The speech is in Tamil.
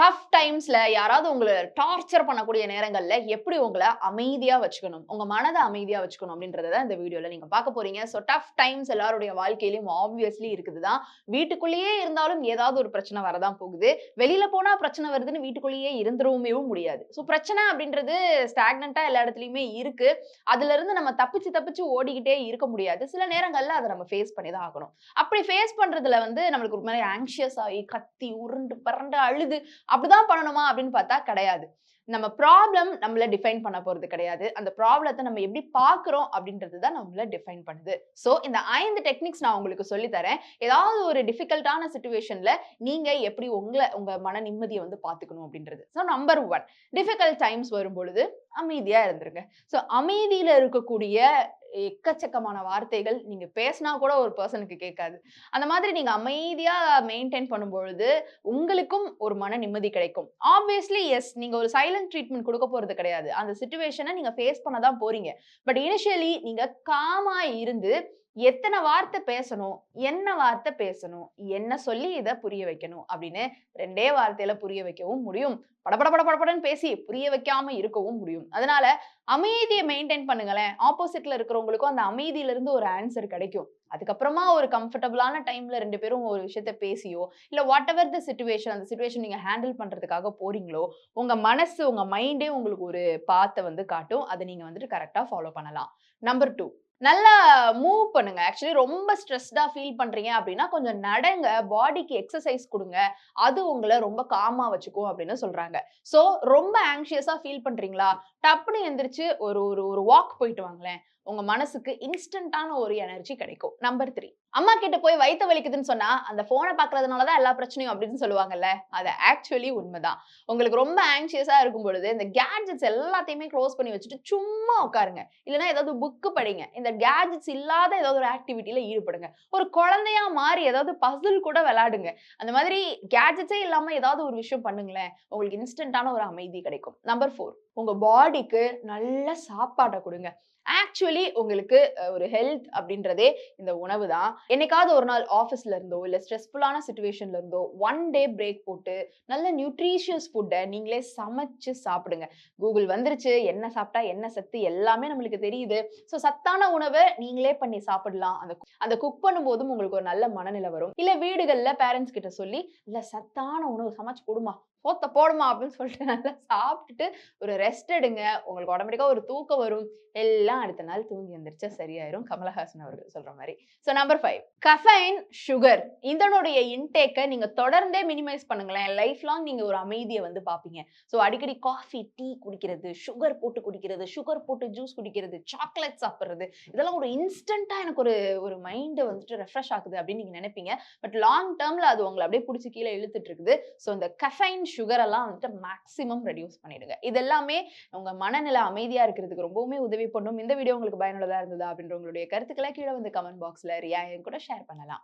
டஃப் டைம்ஸ்ல யாராவது உங்கள டார்ச்சர் பண்ணக்கூடிய நேரங்கள்ல எப்படி உங்கள அமைதியா வச்சுக்கணும்? உங்க மனத அமைதியா வச்சுக்கணும் அப்படின்றத தான் இந்த வீடியோல நீங்க பார்க்க போறீங்க. ஸோ டஃப் டைம்ஸ் எல்லாருடைய வாழ்க்கையிலும் ஆப்வியஸ்லி இருக்குது தான். வீட்டுக்குள்ளேயே இருந்தாலும் ஏதாவது ஒரு பிரச்சனை வரதான் போகுது. வெளியில போனா பிரச்சனை வருதுன்னு வீட்டுக்குள்ளேயே இருந்துறவுமேவும் முடியாது. ஸோ பிரச்சனை அப்படின்றது ஸ்டாக்னன்ட்டா எல்லா இடத்துலயுமே இருக்கு. அதுலருந்து நம்ம தப்பிச்சு தப்பிச்சு ஓடிக்கிட்டே இருக்க முடியாது. சில நேரங்கள்ல அத நம்ம ஃபேஸ் பண்ணி தான் ஆகணும். அப்படி ஃபேஸ் பண்றதுல வந்து நம்மளுக்கு ஒரு மாரி ஆங்ஷியஸ் ஆயி, கத்தி, உருண்டு, பெரண்டு, அழுது அப்படிதான் பண்ணணுமா அப்படின்னு பார்த்தா கிடையாது. நம்ம ப்ராப்ளம் நம்மள டிஃபைன் பண்ண போறது கிடையாது. அந்த ப்ராப்ளத்த நம்ம எப்படி பார்க்கிறோம் அப்படின்றது தான் நம்மள டிஃபைன் பண்ணுது. சோ இந்த 5 டெக்னிக்ஸ் நான் உங்களுக்கு சொல்லி தரேன். ஏதாவது ஒரு டிஃபிகல்ட்டான சிச்சுவேஷன்ல நீங்க எப்படி உங்க மன நிம்மதிய வந்து பார்த்துக்கணும் அப்படின்றது. சோ நம்பர் 1 டிஃபிகல்ட் டைம்ஸ் வரும்பொழுது அமைதியா இருந்துருங்க. சோ அமைதியில இருக்கக்கூடிய எக்கச்சக்கமான வார்த்தைகள் நீங்க பேசினா கூட ஒரு பெர்சனுக்கு கேட்காது. அந்த மாதிரி நீங்க அமைதியா மெயின்டெயின் பண்ணும்பொழுது உங்களுக்கும் ஒரு மன நிம்மதி கிடைக்கும். Obviously yes. நீங்க ஒரு சைலன்ட் ட்ரீட்மென்ட் குடுக்க போறது கிடையாது. அந்த சிச்சுவேஷன நீங்க ஃபேஸ் பண்ண தான் போறீங்க. பட் இனிஷியலி நீங்க காமா இருந்து எத்தன வார்த்தை பேசணும்? என்ன வார்த்தை பேசணும்? என்ன சொல்லி இத புரிய வைக்கணும்? அப்படின்னு 2டே வார்த்தையில புரிய வைக்கவும் முடியும். படபட படபடன்னு பேசி புரிய வைக்காம இருக்கவும் முடியும். அதனால அமைதிய மெயின்டெயின் பண்ணுங்களேன். ஆப்போசிட்ல இருக்கிறவங்களுக்கும் அந்த அமைதியிலிருந்து ஒரு ஆன்சர் கிடைக்கும். அதுக்கப்புறமா ஒரு கம்ஃபர்டபுளான டைம்ல 2 பேரும் ஒரு விஷயத்த பேசியோ, இல்ல வாட்டெவர் த சிச்சுவேஷன் அந்த சிச்சுவேஷன் நீங்க ஹேண்டில் பண்றதுக்காக போறீங்களோ, உங்க மனசு, உங்க மைண்டே உங்களுக்கு ஒரு பாத்த வந்து காட்டும். அத நீங்க வந்துட்டு கரெக்ட்டா ஃபாலோ பண்ணலாம். நம்பர் 2 நல்லா மூவ் பண்ணுங்க. ஆக்சுவலி ரொம்ப ஸ்ட்ரெஸ்டா ஃபீல் பண்றீங்க அப்டின்னா, கொஞ்சம் நடங்க. பாடிக்கு எக்சர்சைஸ் குடுங்க. அது உங்கள ரொம்ப காமா வச்சுக்கும் அப்டின்னு சொல்றாங்க. சோ ரொம்ப ஆங்ஷியஸா ஃபீல் பண்றீங்களா? டப்புன்னு எந்திரிச்சு ஒரு ஒரு ஒரு வாக் போயிட்டு வாங்களேன். உங்க மனசுக்கு இன்ஸ்டன்டான ஒரு எனர்ஜி கிடைக்கும். நம்பர் 3 அம்மா கிட்ட போய் வயித்த வலிக்குதுன்னு சொன்னா, அந்த ஃபோன பார்க்கறதுனால தான் எல்லா பிரச்சனையும் அப்படின்னு சொல்லுவாங்கல்ல. அது ஆக்சுவலி உண்மதான். உங்களுக்கு ரொம்ப ஆங்ஷியஸா இருக்கும் பொழுது, இந்த கேட்ஜெட்ஸ் எல்லாத்தையுமே குளோஸ் பண்ணி வச்சுட்டு சும்மா உட்காருங்க. இல்லன்னா ஏதாவது புக் படிங்க. இந்த கேட்ஜெட்ஸ் இல்லாத ஏதாவது ஒரு ஆக்டிவிட்டில ஈடுபடுங்க. ஒரு குழந்தையா மாறி ஏதாவது பசில் கூட விளையாடுங்க. அந்த மாதிரி கேட்ஜெட்ஸே இல்லாம ஏதாவது ஒரு விஷயம் பண்ணுங்களேன். உங்களுக்கு இன்ஸ்டன்டான ஒரு அமைதி கிடைக்கும். நம்பர் 4 உங்க பாடிக்கு நல்ல சாப்பாட்ட குடுங்க. ஆக்சுவலி உங்களுக்கு ஒரு ஹெல்த் அப்படின்றதே இந்த உணவு தான். என்னைக்காவது ஒரு நாள் ஆஃபீஸ்ல இருந்தோ, இல்ல ஸ்ட்ரெஸ்ஃபுல்லான சிச்சுவேஷன்ல இருந்தோ, 1 டே பிரேக் போட்டு, நல்ல நியூட்ரிஷியஸ் ஃபுட்ட நீங்களே சமைச்சு சாப்பிடுங்க. கூகுள் வந்துருச்சு. என்ன சாப்பிட்டா என்ன சத்து எல்லாமே நம்மளுக்கு தெரியுது. ஸோ சத்தான உணவ நீங்களே பண்ணி சாப்பிடலாம். அந்த குக் பண்ணும்போதும் உங்களுக்கு ஒரு நல்ல மனநிலை வரும். இல்ல வீடுகள்ல பேரண்ட்ஸ் கிட்ட சொல்லி, "இல்ல சத்தான உணவு சமைச்சு குடும்மா. சோத்த போடுமா" அப்படின்னு சொல்லிட்டு நல்லா சாப்பிட்டுட்டு ஒரு ரெஸ்ட் எடுங்க. உங்களுக்கு ஆட்டோமேட்டிக்கா ஒரு தூக்கம் வரும். எல்லாம் அடுத்த நாள் தூங்கி எந்திரிச்சா சரியாயிரும். கமலஹாசன் அவர்கள் சொல்ற மாரி. சோ நம்பர் 5 கஃபைன், சுகர் இதனுடைய இன்டேக்க நீங்க தொடர்ந்தே மினிமைஸ் பண்ணுங்களேன். லைஃப் லாங் நீங்க ஒரு அமைதிய வந்து பார்ப்பீங்க. சோ அடிக்கடி காஃபி, டீ குடிக்கிறது, சுகர் போட்டு குடிக்கிறது, சுகர் போட்டு ஜூஸ் குடிக்கிறது, சாக்லேட் சாப்பிடுறது இதெல்லாம் ஒரு இன்ஸ்டன்ட்டா எனக்கு ஒரு ஒரு மைண்ட வந்துட்டு ரெஃப்ரெஷ் ஆக்குது அப்படின்னு நீங்க நினைப்பீங்க. பட் லாங் டெர்ம்ல அது உங்கள அப்படியே புடிச்சு கீழ இழுத்துட்டு இருக்குது. சோ இந்த கஃபைன், சுகர் எல்லாம் வந்துட்டு மேக்ஸிமம் ரெடியூஸ் பண்ணிடுங்க. இது எல்லாமே உங்க மனநிலை அமைதியா இருக்கிறதுக்கு ரொம்பவுமே உதவி பண்ணும். இந்த வீடியோ உங்களுக்கு பயனுள்ளதா இருந்ததா அப்படின்ற உங்களுடைய கருத்துக்களை கீழ வந்து கமெண்ட் பாக்ஸ்ல ரியா என் கூட ஷேர் பண்ணலாம்.